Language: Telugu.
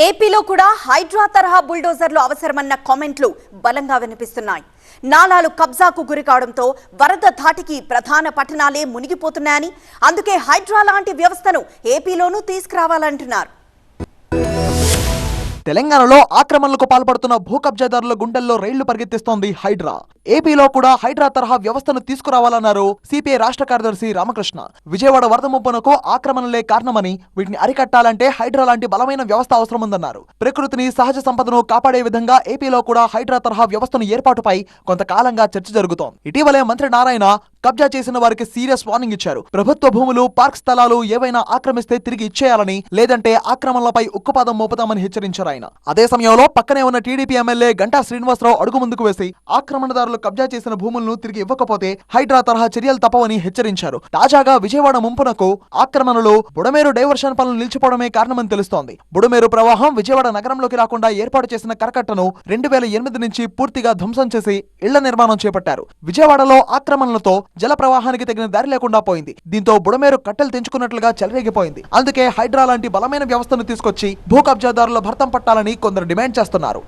ఏపీలో కూడా హైడ్రా తరహా బుల్డోజర్లు అవసరమన్న కామెంట్లు బలంగా వినిపిస్తున్నాయి. నాలాలు కబ్జాకు గురికావడంతో వరద ధాటికి ప్రధాన పట్టణాలే మునిగిపోతున్నాయని, అందుకే హైడ్రా లాంటి వ్యవస్థను ఏపీలోనూ తీసుకురావాలంటున్నారు. తెలంగాణలో ఆక్రమణలకు పాల్పడుతున్న భూ కబ్జాదారుల గుండెల్లో రైళ్లు పరిగెత్తిస్తోంది హైడ్రా. ఏపీలో కూడా హైడ్రా తరహా వ్యవస్థను తీసుకురావాలన్నారు సిపిఐ రాష్ట్ర కార్యదర్శి రామకృష్ణ. విజయవాడ వరద ముప్పునకు ఆక్రమణలే కారణమని, వీటిని అరికట్టాలంటే హైడ్రా లాంటి బలమైన వ్యవస్థ అవసరముందన్నారు. ప్రకృతిని, సహజ సంపదను కాపాడే విధంగా ఏపీలో కూడా హైడ్రా తరహా వ్యవస్థను ఏర్పాటుపై కొంతకాలంగా చర్చ జరుగుతోంది. ఇటీవలే మంత్రి నారాయణ కబ్జా చేసిన వారికి సీరియస్ వార్నింగ్ ఇచ్చారు. ప్రభుత్వ భూములు, పార్క్ స్థలాలు ఏవైనా ఆక్రమిస్తే తిరిగి ఇచ్చేయాలని, లేదంటే ఆక్రమణలపై ఉక్కుపాదం మోపుతామని హెచ్చరించారు ఆయన. అదే సమయంలో పక్కనే ఉన్న టీడీపీ ఎమ్మెల్యే గంటా శ్రీనివాసరావు అడుగు ముందుకు వేసి ఆక్రమణదారులు కబ్జా చేసిన భూములను తిరిగి ఇవ్వకపోతే హైడ్రా తరహా చర్యలు తప్పవని హెచ్చరించారు. తాజాగా విజయవాడ ముంపునకు ఆక్రమణలు, బుడమేరు డైవర్షన్ పనులు నిలిచిపోవడమే కారణమని తెలుస్తోంది. బుడమేరు ప్రవాహం విజయవాడ నగరంలోకి రాకుండా ఏర్పాటు చేసిన కరకట్టను 2008 నుంచి పూర్తిగా ధ్వంసం చేసి ఇళ్ల నిర్మాణం చేపట్టారు. విజయవాడలో ఆక్రమణలతో జల ప్రవాహానికి తగిన దారి లేకుండా పోయింది. దీంతో బుడమేరు కట్టెలు తెంచుకున్నట్లుగా చెలరేగిపోయింది. అందుకే హైడ్రా లాంటి బలమైన వ్యవస్థను తీసుకొచ్చి భూ కబ్జాదారుల భర్తం పట్టాలని కొందరు డిమాండ్ చేస్తున్నారు.